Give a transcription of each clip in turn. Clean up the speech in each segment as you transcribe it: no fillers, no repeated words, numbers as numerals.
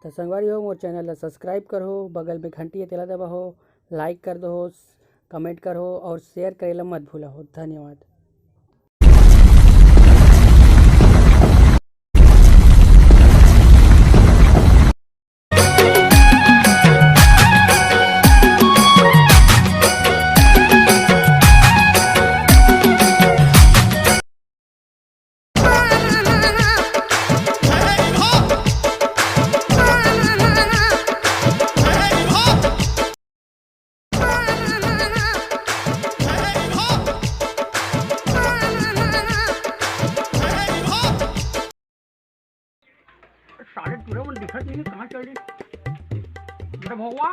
तो संगवारी हो मोर चैनल ला सब्सक्राइब करो, बगल में घंटी तेला दबा हो, लाइक कर दो, कमेंट करो और शेयर करेला मत भूला हो। धन्यवाद। साढ़े पूरा मन दिखत नहीं कहाँ चल रही बेटा भगवा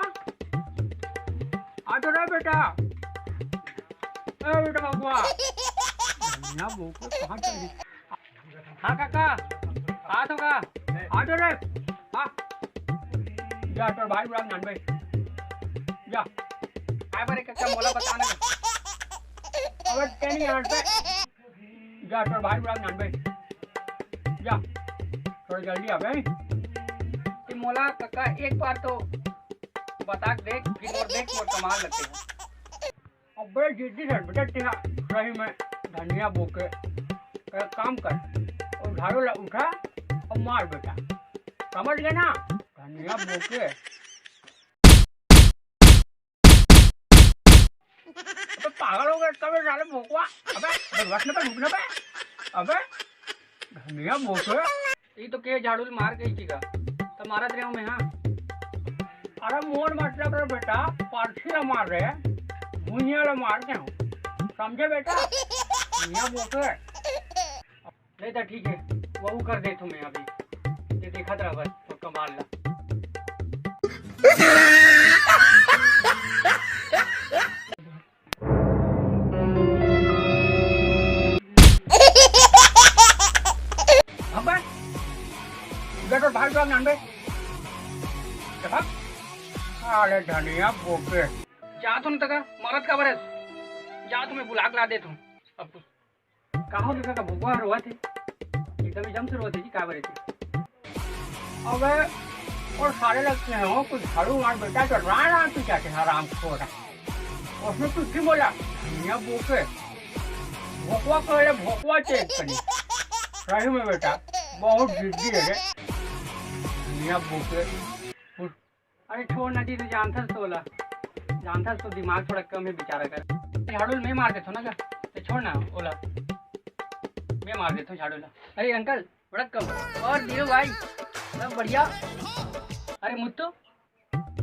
आ तो रहा बेटा बेटा भगवा ना बोको कहाँ चल रही। हाँ काका आ तो का आ तो रे हाँ जा तो भाई बुरा नान भाई जा आए बारे काका मोला बताना अब टेनी यार पे जा तो भाई बुरा नान भाई जा थोड़ा जल्दी आ गए कि मोला काका एक बार तो बता देख फिर और देख मोर कमाल लगते हैं। अब बड़े जिद्दी है बेटा तेरा सही में धनिया बोके काम कर और झाड़ू उठा और मार बेटा समझ गए ना धनिया बोके। तो पागल हो गए कब साले भोकवा अबे बचने पे रुकने पे अबे धनिया बोके ये तो के झाड़ू मार गई थी का तो मारा रहे हूँ मैं। हाँ अरे मोर मतलब रे बेटा पार्थी ला मार रहे भुनिया ला मार के हूँ समझे बेटा भुनिया बोके नहीं तो ठीक है वो कर दे तुम्हें अभी ये देखा था बस तो कमाल ला। तो भाई लोग नान अरे धनिया बोके जा तुम तक मरद का बरस जा तुम्हें बुला के ला दे तुम अब कहा देखा का भोगवा रोआ थे एकदम जम से रोए थे जी का बरे थे अब और सारे लगते हैं हो कुछ झाड़ू मार बेटा तो राणा तू क्या थे आराम छोड़ा उसने कुछ भी बोला धनिया बोके भोकवा करे भोकवा चेक करी सही में बेटा बहुत जिद्दी है रे धनिया बोके। अरे छोड़ ना दी तू जानता तोला जानता तो दिमाग थोड़ा कम है बेचारा कर झाड़ू मैं मार देता ना तो छोड़ ना ओला मैं मार देता हूँ झाड़ू ला। अरे अंकल बड़ा कम और दियो भाई सब बढ़िया। अरे मुत्तू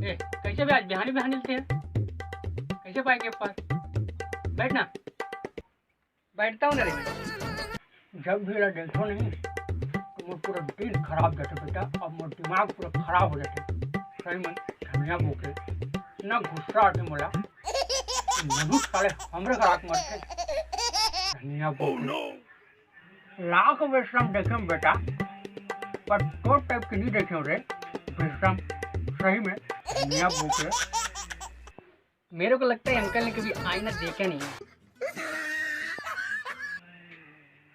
ए कैसे भी आज बिहानी बिहानी लेते हैं कैसे पाएंगे पास बैठ ना बैठता हूँ ना रे जब भी देखो नहीं तो मोर पूरा दिन खराब जाते बेटा अब मोर दिमाग पूरा खराब हो जाते सही में धनिया बोके ना गुस्सा आते मोला मधु साले हमरे खराब मरते धनिया बोके लाख विश्राम देखे बेटा पर तो टाइप की नहीं देखे रे विश्राम सही में धनिया बोके। मेरे को लगता है अंकल ने कभी आईना देखा नहीं है।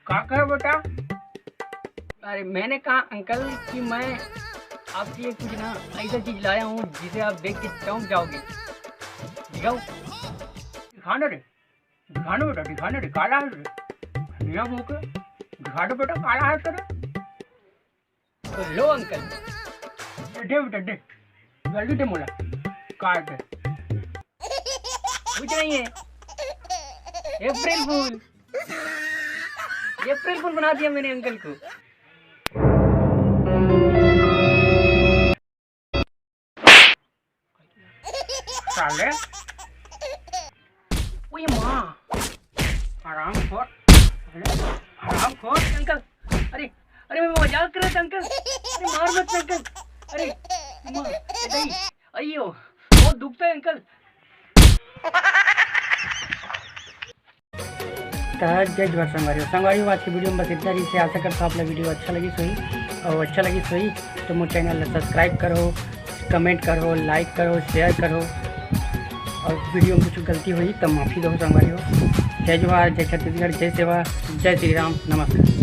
क्या कहे बेटा? अरे मैंने कहा अंकल कि मैं आपके लिए कुछ ना ऐसा चीज लाया हूँ जिसे आप देख के चौंक जाओगे। दिखाओ दिखाना रे दिखाना बेटा दिखाना रे काला है रे धनिया बोके दिखा दो बेटा काला है तेरे तो लो अंकल दे बेटा दे जल्दी दे मोला काट दे कुछ नहीं है अप्रैल फूल बना दिया मैंने अंकल को। साले ओए माँ आराम खोर अंकल अरे अरे मैं मजाक कर रहा था अंकल अरे मार मत अंकल अरे माँ अयो बहुत दुखता है अंकल। जय जवाहर संगवारी आज की वीडियो में बस इतना ही से आशा करता हूँ आपला वीडियो अच्छा लगी सोई तो मोर चैनल सब्सक्राइब करो, कमेंट करो, लाइक करो, शेयर करो और वीडियो में कुछ गलती हुई तो माफ़ी दो संगवारी हो। जय जवाहर, जय छत्तीसगढ़, जय सेवा, जय श्री राम, नमस्कार।